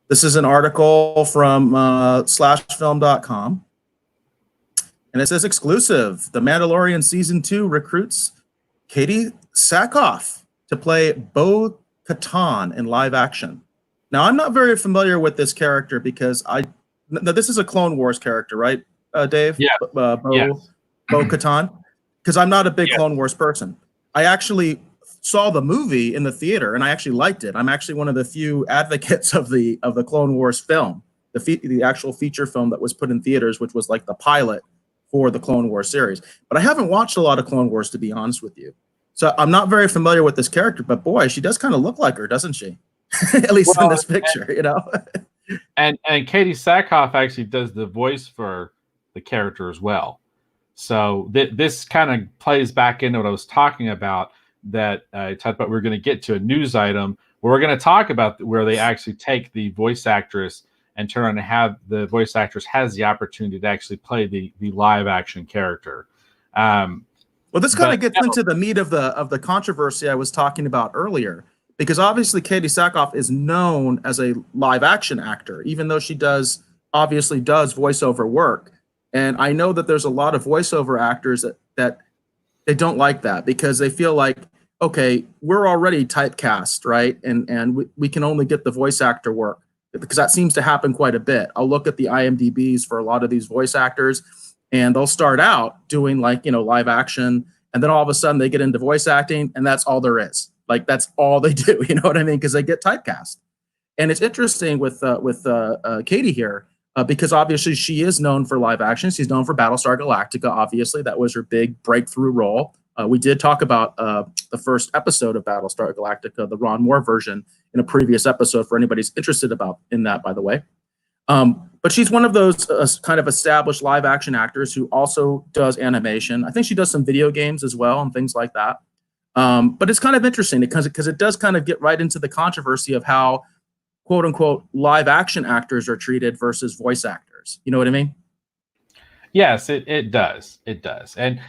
This is an article from slashfilm.com. And it says exclusive. The Mandalorian Season 2 recruits Katee Sackoff to play Bo Katan in live action. Now, I'm not very familiar with this character because now this is a Clone Wars character, right, Dave? Yeah. Bo Katan? Because I'm not a big Clone Wars person. I actually saw the movie in the theater and I actually liked it. I'm actually one of the few advocates of the Clone Wars film, the actual feature film that was put in theaters, which was like the pilot for the Clone Wars series. But I haven't watched a lot of Clone Wars, to be honest with you. So I'm not very familiar with this character, but boy, she does kind of look like her, doesn't she? At least in this picture, you know. and Katee Sackoff actually does the voice for the character as well. So this kind of plays back into what I was talking about, that I talked about. We're going to get to a news item where we're going to talk about where they actually take the voice actress and turn on and have the voice actress has the opportunity to actually play the live action character. Well, this kind of gets into the meat of the controversy I was talking about earlier, because obviously Katee Sackoff is known as a live action actor, even though she obviously does voiceover work. And I know that there's a lot of voiceover actors that they don't like that because they feel like, okay, we're already typecast, right? And we can only get the voice actor work, because that seems to happen quite a bit. I'll look at the IMDb's for a lot of these voice actors, and they'll start out doing live action, and then all of a sudden they get into voice acting, and that's all there is. Like, that's all they do. You know what I mean? Because they get typecast. And it's interesting with Katee here, because obviously she is known for live action. She's known for Battlestar Galactica. Obviously, that was her big breakthrough role. We did talk about the first episode of Battlestar Galactica, the Ron Moore version, in a previous episode for anybody who's interested in that, by the way. But she's one of those kind of established live action actors who also does animation. I think she does some video games as well and things like that. But it's kind of interesting because it does kind of get right into the controversy of how, quote unquote, live action actors are treated versus voice actors. You know what I mean? Yes, it does. It does. And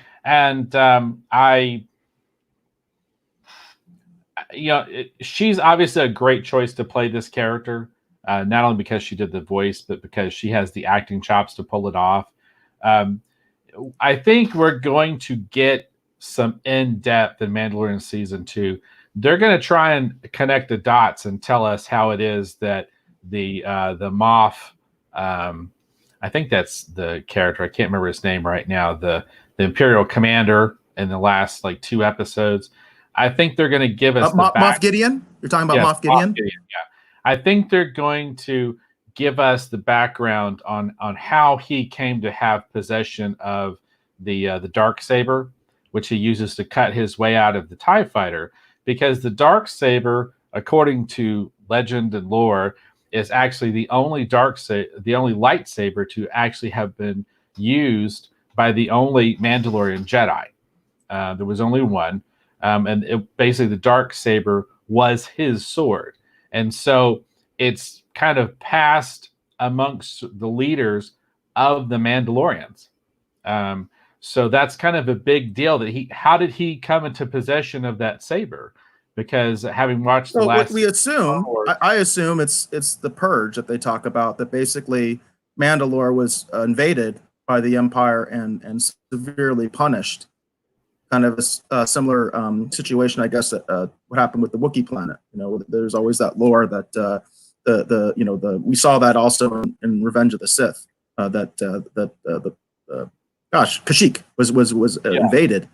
she's obviously a great choice to play this character, not only because she did the voice, but because she has the acting chops to pull it off. I think we're going to get some in-depth in Mandalorian Season 2. They're going to try and connect the dots and tell us how it is that the Moff, I think that's the character, I can't remember his name right now, the Imperial commander in the last 2 episodes. I think they're going to give us Moff Gideon. You're talking about Moff Gideon? Yeah. I think they're going to give us the background on how he came to have possession of the Darksaber, which he uses to cut his way out of the TIE fighter. Because the Darksaber, according to legend and lore, is actually the only lightsaber to actually have been used by the only Mandalorian Jedi. There was only one, and basically the Darksaber was his sword, and so it's kind of passed amongst the leaders of the Mandalorians. So that's kind of a big deal how did he come into possession of that saber? Because having watched the last, I assume it's the purge that they talk about, that basically Mandalore was invaded by the Empire and severely punished. Kind of a similar situation, I guess, that what happened with the Wookiee planet. There's always that lore that we saw that also in Revenge of the Sith, Kashyyyk was invaded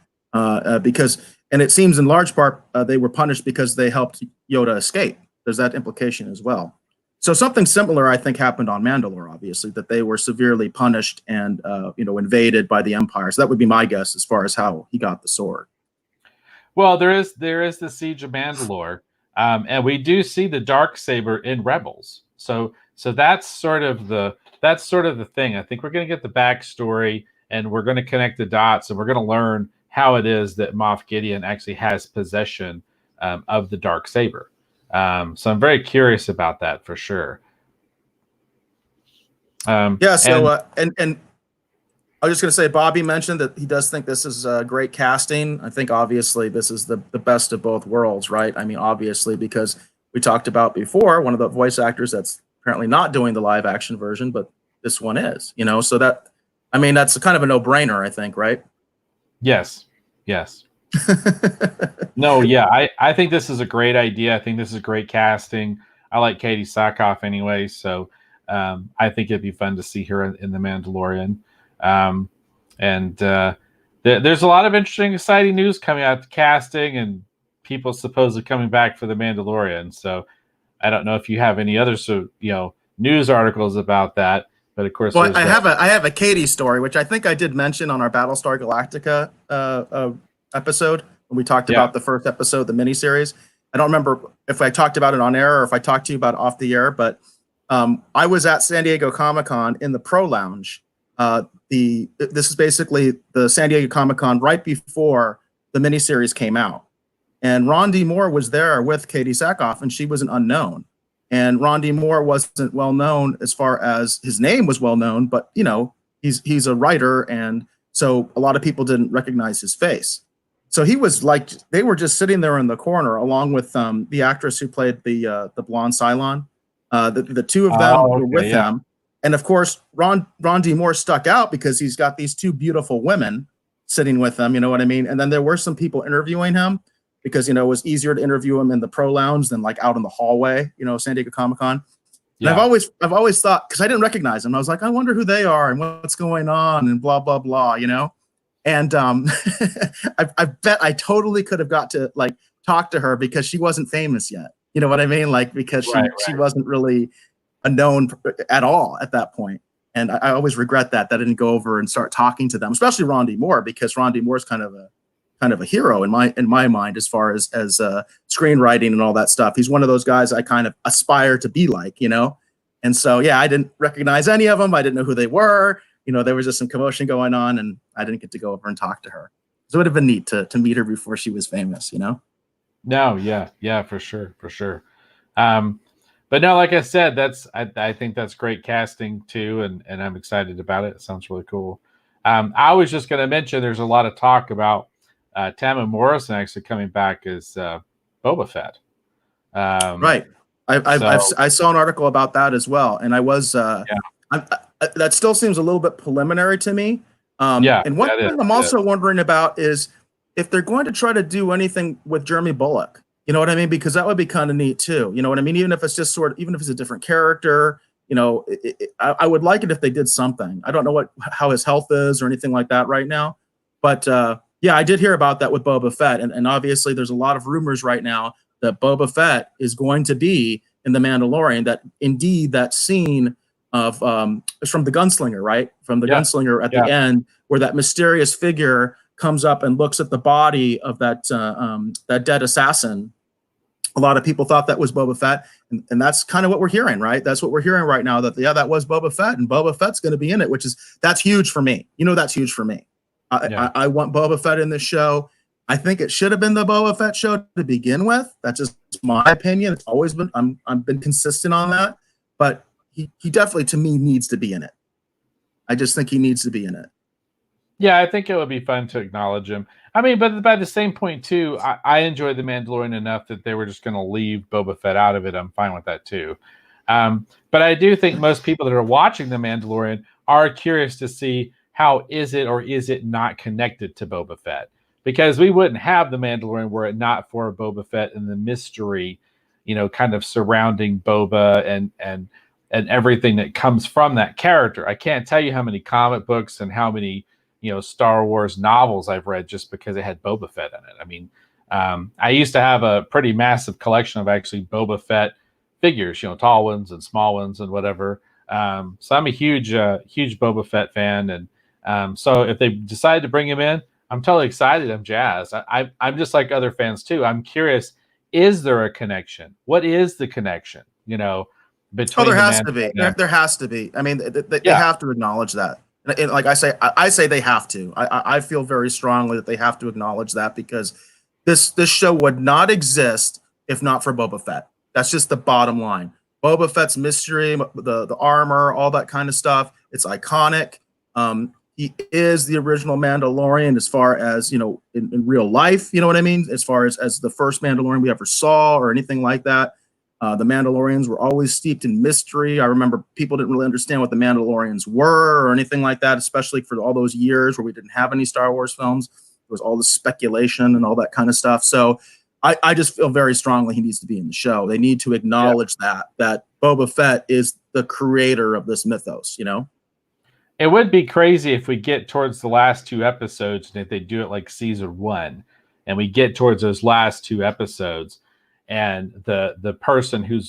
because, and it seems in large part they were punished because they helped Yoda escape. There's that implication as well. So something similar, I think, happened on Mandalore, obviously, that they were severely punished and invaded by the Empire. So that would be my guess as far as how he got the sword. Well, there is the Siege of Mandalore, and we do see the Darksaber in Rebels. So that's sort of the thing. I think we're going to get the backstory, and we're going to connect the dots, and we're going to learn how it is that Moff Gideon actually has possession of the Darksaber. So I'm very curious about that for sure. And I was just going to say, Bobby mentioned that he does think this is great casting. I think obviously this is the best of both worlds, right? I mean, obviously, because we talked about before, one of the voice actors that's apparently not doing the live action version, but this one is, you know, so that, I mean, that's kind of a no-brainer, I think, right? Yes. No, yeah, I think this is a great idea. I think this is great casting. I like Katee Sackoff anyway, so I think it'd be fun to see her in The Mandalorian. And there's a lot of interesting, exciting news coming out of casting and people supposedly coming back for The Mandalorian. So I don't know if you have any other news articles about that, but of course, well, I have a Katee story, which I think I did mention on our Battlestar Galactica episode when we talked about the first episode, the miniseries. I don't remember if I talked about it on air or if I talked to you about it off the air, but I was at San Diego Comic-Con in the Pro Lounge. This is basically the San Diego Comic-Con right before the miniseries came out. And Ron D. Moore was there with Katee Sackoff, and she was an unknown. And Ron D. Moore wasn't well known as far as his name was well known, but you know, he's a writer, and so a lot of people didn't recognize his face. So he was like, they were just sitting there in the corner, along with the actress who played the blonde Cylon. The two of them were with him, and of course, Ron D. Moore stuck out because he's got these two beautiful women sitting with him. You know what I mean? And then there were some people interviewing him because, you know, it was easier to interview him in the Pro Lounge than like out in the hallway, you know, San Diego Comic-Con. And I've always thought, because I didn't recognize him, I was like, I wonder who they are and what's going on and blah blah blah, you know. And I bet I totally could have got to like talk to her because she wasn't famous yet. You know what I mean? Like, because she wasn't really a known at all at that point. And I always regret that I didn't go over and start talking to them, especially Ron D. Moore, because Ron D. Moore is kind of a hero in my mind as far as screenwriting and all that stuff. He's one of those guys I kind of aspire to be like, you know. And so yeah, I didn't recognize any of them. I didn't know who they were. You know, there was just some commotion going on, and I didn't get to go over and talk to her. So it would have been neat to meet her before she was famous, you know? No, yeah, for sure. But no, like I said, I think that's great casting too, and I'm excited about it. It sounds really cool. I was just going to mention there's a lot of talk about Tamma Morrison actually coming back as Boba Fett. Right. I saw an article about that as well, and I was that still seems a little bit preliminary to me. And one thing I'm also wondering about is if they're going to try to do anything with Jeremy Bulloch. You know what I mean? Because that would be kind of neat too. You know what I mean? Even if it's just even if it's a different character, you know, I would like it if they did something. I don't know how his health is or anything like that right now, but yeah, I did hear about that with Boba Fett, and obviously there's a lot of rumors right now that Boba Fett is going to be in The Mandalorian. That indeed that scene of is from the Gunslinger, right? From the Gunslinger at the end, where that mysterious figure comes up and looks at the body of that dead assassin. A lot of people thought that was Boba Fett, and that's kind of what we're hearing, right? That's what we're hearing right now. That that was Boba Fett, and Boba Fett's going to be in it, that's huge for me. You know, that's huge for me. I want Boba Fett in this show. I think it should have been the Boba Fett show to begin with. That's just my opinion. It's always been I've been consistent on that, but he definitely, to me, needs to be in it. I just think he needs to be in it. Yeah, I think it would be fun to acknowledge him. I mean, but by the same point too, I enjoyed The Mandalorian enough that they were just going to leave Boba Fett out of it. I'm fine with that too. But I do think most people that are watching The Mandalorian are curious to see how is it or is it not connected to Boba Fett? Because we wouldn't have The Mandalorian were it not for Boba Fett and the mystery, you know, kind of surrounding Boba and everything that comes from that character. I can't tell you how many comic books and how many, you know, Star Wars novels I've read just because it had Boba Fett in it. I mean, I used to have a pretty massive collection of actually Boba Fett figures, you know, tall ones and small ones and whatever. So I'm a huge Boba Fett fan. And so if they decide to bring him in, I'm totally excited. I'm jazzed. I'm just like other fans too. I'm curious, is there a connection? What is the connection, you know, between there has to be. There has to be. I mean, they have to acknowledge that. And like I say they have to. I feel very strongly that they have to acknowledge that, because this show would not exist if not for Boba Fett. That's just the bottom line. Boba Fett's mystery, the armor, all that kind of stuff, it's iconic. He is the original Mandalorian as far as, you know, in real life, you know what I mean? As far as the first Mandalorian we ever saw or anything like that. The Mandalorians were always steeped in mystery. I remember people didn't really understand what the Mandalorians were or anything like that, especially for all those years where we didn't have any Star Wars films. There was all this speculation and all that kind of stuff. So I just feel very strongly he needs to be in the show. They need to acknowledge that Boba Fett is the creator of this mythos, you know? It would be crazy if we get towards the last 2 episodes and if they do it like season 1 and we get towards those last 2 episodes and the person who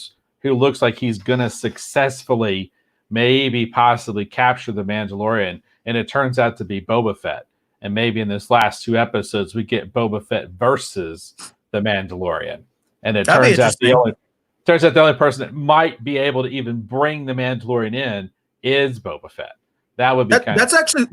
looks like he's gonna successfully maybe possibly capture the Mandalorian and it turns out to be Boba Fett. And maybe in this last 2 episodes we get Boba Fett versus the Mandalorian. And it turns out the only person that might be able to even bring the Mandalorian in is Boba Fett. That would be that's actually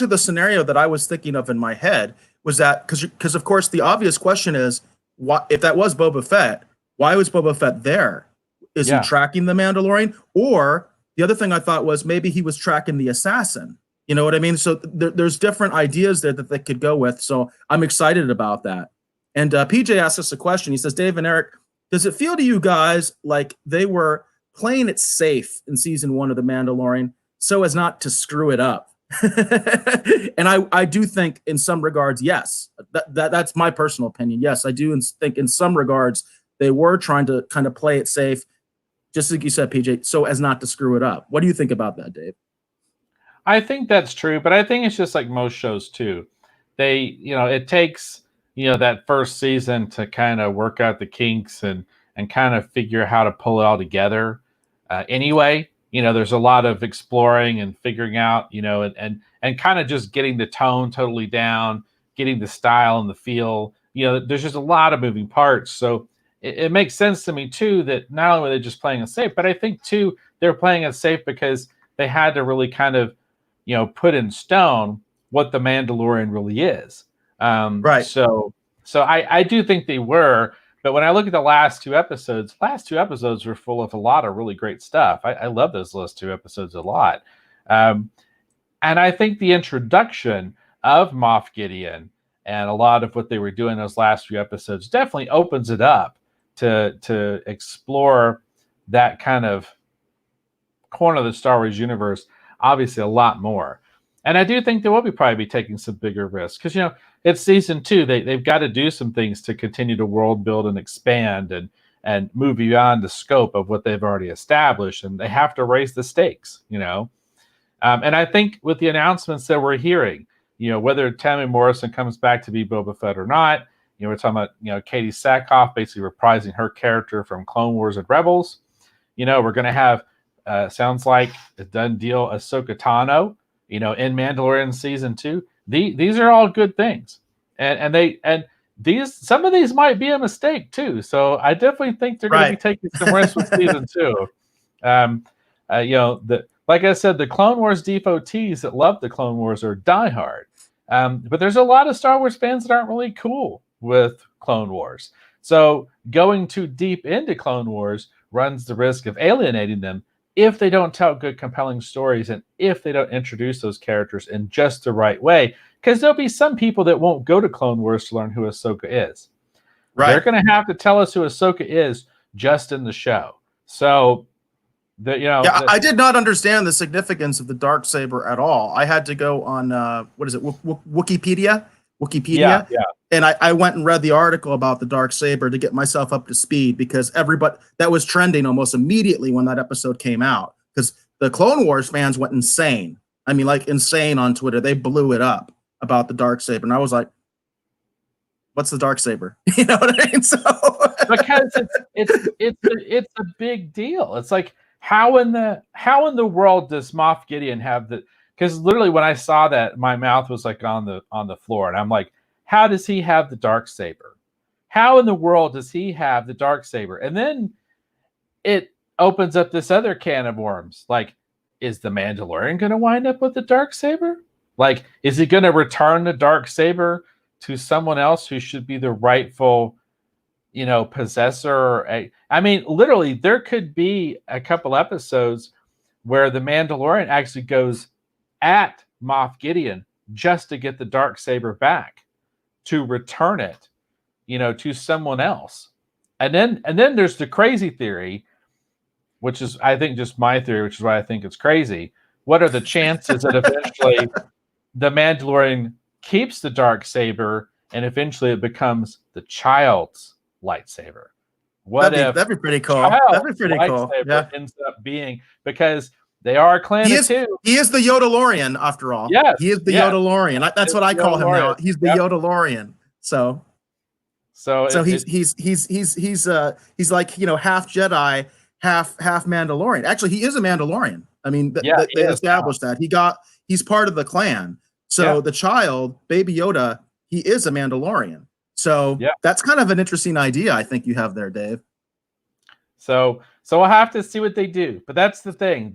the scenario that I was thinking of in my head, was that because of course the obvious question is, why, if that was Boba Fett, why was Boba Fett there? Is he tracking the Mandalorian? Or the other thing I thought was maybe he was tracking the assassin. You know what I mean? So there's different ideas there that they could go with. So I'm excited about that. And PJ asked us a question. He says, Dave and Eric, does it feel to you guys like they were playing it safe in season 1 of The Mandalorian so as not to screw it up? And I do think in some regards, yes, that's my personal opinion. Yes, I do think in some regards they were trying to kind of play it safe, just like you said, PJ, so as not to screw it up. What do you think about that, Dave? I think that's true, but I think it's just like most shows too. It takes, that first season to kind of work out the kinks and kind of figure how to pull it all together. Anyway, there's a lot of exploring and figuring out, and kind of just getting the tone totally down, getting the style and the feel. There's just a lot of moving parts. So it makes sense to me too that not only were they just playing it safe, but I think too they're playing it safe because they had to really kind of, put in stone what the Mandalorian really is. Right. So I do think they were. But when I look at the last 2 episodes were full of a lot of really great stuff. I love those last 2 episodes a lot. And I think the introduction of Moff Gideon and a lot of what they were doing those last few episodes definitely opens it up to explore that kind of corner of the Star Wars universe, obviously a lot more. And I do think they will probably be taking some bigger risks because, it's season 2. They've got to do some things to continue to world build and expand and move beyond the scope of what they've already established. And they have to raise the stakes, And I think with the announcements that we're hearing, whether Tammy Morrison comes back to be Boba Fett or not, we're talking about, Katee Sackoff basically reprising her character from Clone Wars and Rebels. We're going to have, sounds like a done deal, Ahsoka Tano, in Mandalorian season 2. These are all good things, and these some of these might be a mistake too. So I definitely think they're going to be taking some risks with season 2. Like I said, the Clone Wars devotees that love the Clone Wars are diehard, but there's a lot of Star Wars fans that aren't really cool with Clone Wars. So going too deep into Clone Wars runs the risk of alienating them if they don't tell good, compelling stories and if they don't introduce those characters in just the right way. Because there'll be some people that won't go to Clone Wars to learn who Ahsoka is. Right. They're going to have to tell us who Ahsoka is just in the show. So, I did not understand the significance of the Darksaber at all. I had to go on, what is it, Wikipedia? Yeah. And I went and read the article about the Darksaber to get myself up to speed because everybody that was trending almost immediately when that episode came out because the Clone Wars fans went insane. I mean, like insane on Twitter. They blew it up about the Darksaber, and I was like, "What's the Darksaber?" You know what I mean? So because it's a big deal. It's like how in the world does Moff Gideon have the? Because literally when I saw that, my mouth was like on the floor, and I'm like, how does he have the Darksaber? How in the world does he have the Darksaber? And then it opens up this other can of worms. Like, is the Mandalorian going to wind up with the Darksaber? Like, is he going to return the Darksaber to someone else who should be the rightful, possessor? I mean, literally, there could be a couple episodes where the Mandalorian actually goes at Moff Gideon just to get the Darksaber back, to return it, to someone else. And then there's the crazy theory, which is I think just my theory, which is why I think it's crazy. What are the chances that eventually the Mandalorian keeps the dark saber and eventually it becomes the child's lightsaber? What if That'd be pretty cool. That'd be child's pretty cool. lightsaber Yeah. ends up being, because they are a clan of two. He is the Yodalorian after all. Yes, He is the yes. Yodalorian. That's what I call him now. He's the Yep. Yodalorian. So he's like, you know, half Jedi, half Mandalorian. Actually, he is a Mandalorian. I mean, they established that. He's part of the clan. So the child, Baby Yoda, he is a Mandalorian. So that's kind of an interesting idea I think you have there, Dave. So we'll have to see what they do. But that's the thing.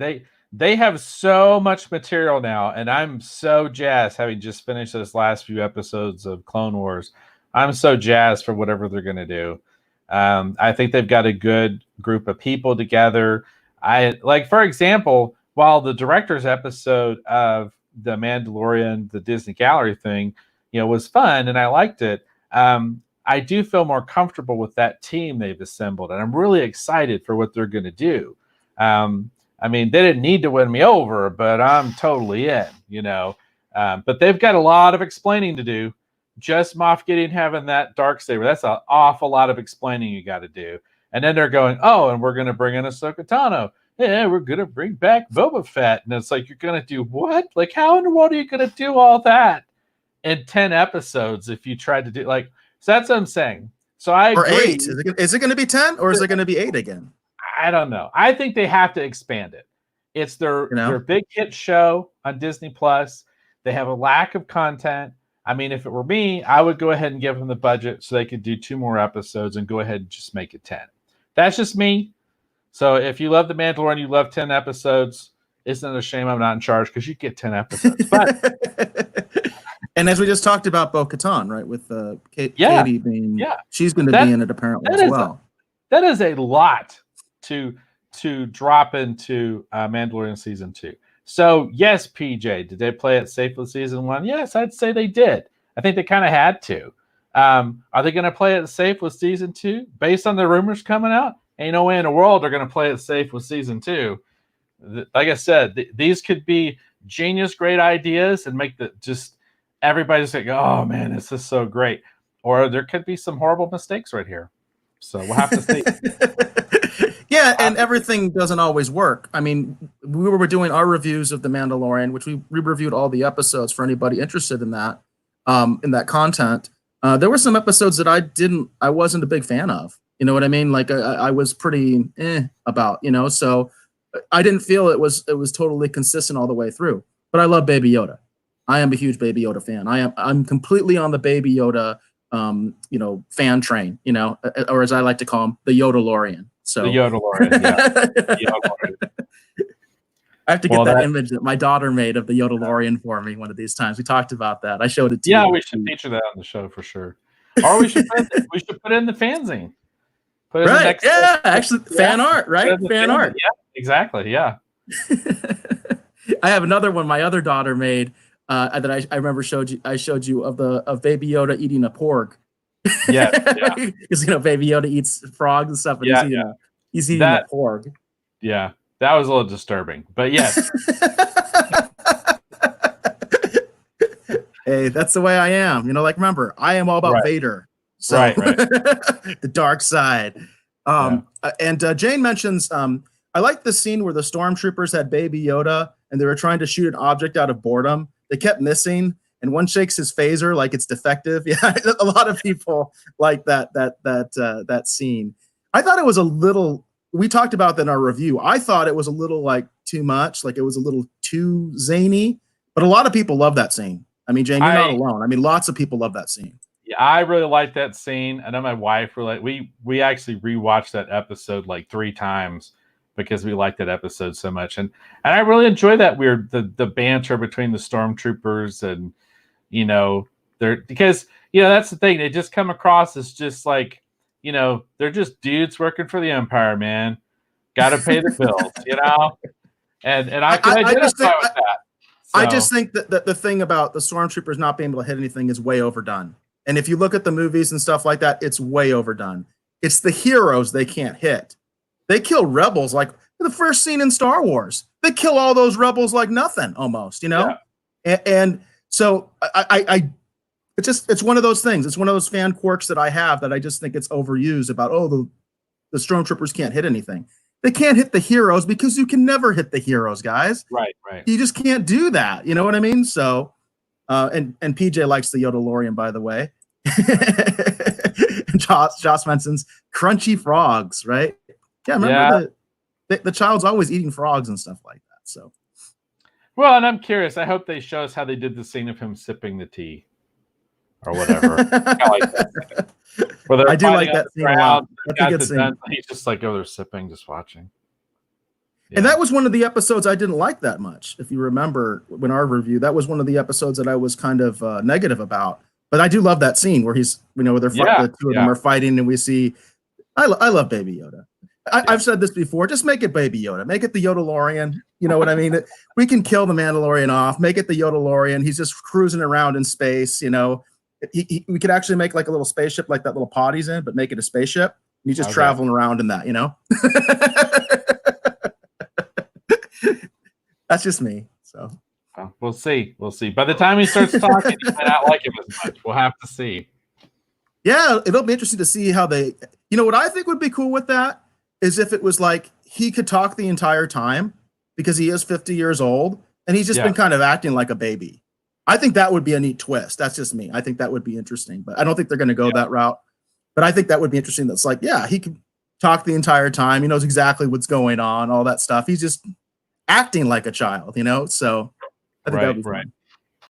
They have so much material now, and I'm so jazzed having just finished those last few episodes of Clone Wars. I'm so jazzed for whatever they're going to do. I think they've got a good group of people together. For example, while the director's episode of The Mandalorian, the Disney Gallery thing, you know, was fun and I liked it, I do feel more comfortable with that team they've assembled, and I'm really excited for what they're going to do. I mean, they didn't need to win me over, but I'm totally in, you know. But they've got a lot of explaining to do. Just Moff Gideon having that darksaber, that's an awful lot of explaining you got to do. And then they're going, oh, and we're going to bring in Ahsoka Tano. Yeah, we're going to bring back Boba Fett. And it's like, you're going to do what? Like, how in the world are you going to do all that in 10 episodes if you tried to do, like, so that's what I'm saying. So I agree. Or 8. Is it going to be 10 or is it going to be 8 again? I don't know. I think they have to expand it. It's their big hit show on Disney Plus. They have a lack of content. I mean, if it were me, I would go ahead and give them the budget so they could do 2 more episodes and go ahead and just make it 10. That's just me. So if you love The Mandalorian, you love 10 episodes, isn't it a shame I'm not in charge, because you get 10 episodes. But and as we just talked about Bo Katan, right, with Katie being, she's going to be in it apparently as well. That is a lot to drop into Mandalorian season 2. So yes, PJ, did they play it safe with season 1? Yes, I'd say they did. I think they kind of had to. Are they going to play it safe with season 2 based on the rumors coming out? Ain't no way in the world they're going to play it safe with season 2. Like I said, these could be genius, great ideas and make everybody's like, oh man, this is so great. Or there could be some horrible mistakes right here. So we'll have to see. Yeah, and everything doesn't always work. I mean, we were doing our reviews of The Mandalorian, which we reviewed all the episodes for anybody interested in that content. There were some episodes that I wasn't a big fan of. You know what I mean? Like I was pretty about, you know, so I didn't feel it was totally consistent all the way through. But I love Baby Yoda. I am a huge Baby Yoda fan. I'm completely on the Baby Yoda fan train, you know, or as I like to call him, the Yodalorian. So the Yodalorian, yeah. I have to get that image that my daughter made of the Yodalorian for me one of these times. We talked about that. I showed it to you. Yeah, we should feature that on the show for sure. Or we should put it in the fanzine. Right. Actually, fan art, right? Fan art. Yeah, exactly. Yeah. I have another one my other daughter made that I remember I showed you of Baby Yoda eating a porg. Yeah. Because Baby Yoda eats frogs and stuff, and he's eating a porg. Yeah, that was a little disturbing, but yes. Hey, that's the way I am. Remember, I am all about Vader. So, right. The dark side. And Jane mentions, I like the scene where the stormtroopers had Baby Yoda and they were trying to shoot an object out of boredom. They kept missing, and one shakes his phaser like it's defective. Yeah, a lot of people like that scene. I thought it was a little. We talked about that in our review. I thought it was a little like too much, like it was a little too zany. But a lot of people love that scene. I mean, Jane, you're not alone. I mean, lots of people love that scene. Yeah, I really like that scene. I know my wife we actually rewatched that episode like 3 times because we liked that episode so much. And I really enjoy that the banter between the stormtroopers and because that's the thing. They just come across as just like, they're just dudes working for the Empire, man. Gotta pay the bills, And I can identify with that. So. I just think that the thing about the stormtroopers not being able to hit anything is way overdone. And if you look at the movies and stuff like that, it's way overdone. It's the heroes they can't hit. They kill rebels like the first scene in Star Wars. They kill all those rebels like nothing, almost, you know? Yeah. And so it's one of those things. It's one of those fan quirks that I have that I just think it's overused about, the stormtroopers can't hit anything. They can't hit the heroes because you can never hit the heroes, guys. Right. You just can't do that. You know what I mean? So, and PJ likes the Yodalorian, by the way. Josh mentions crunchy frogs, right? Yeah, remember the child's always eating frogs and stuff like that. So, well, and I'm curious. I hope they show us how they did the scene of him sipping the tea or whatever. I do like that scene a lot. That's a good scene. He's just like, they're sipping, just watching. Yeah. And that was one of the episodes I didn't like that much. If you remember when our review, that was one of the episodes that I was kind of negative about. But I do love that scene where he's, where they're the two of them are fighting, and we see. I love Baby Yoda. I've said this before. Just make it Baby Yoda. Make it the Yodalorian. You know what I mean? We can kill the Mandalorian off. Make it the Yodalorian. He's just cruising around in space. You know, we could actually make like a little spaceship, like that little pod he's in, but make it a spaceship. And he's just traveling around in that. You know. That's just me. So. Well, we'll see. By the time he starts talking, you might not like him as much. We'll have to see. Yeah, it'll be interesting to see how they. You know what I think would be cool with that is if it was like he could talk the entire time because he is 50 years old and he's just been kind of acting like a baby. I think that would be a neat twist. That's just me. I think that would be interesting, but I don't think they're going to go that route. But I think that would be interesting. That's like, he could talk the entire time. He knows exactly what's going on, all that stuff. He's just acting like a child, you know. So I think that would be fun.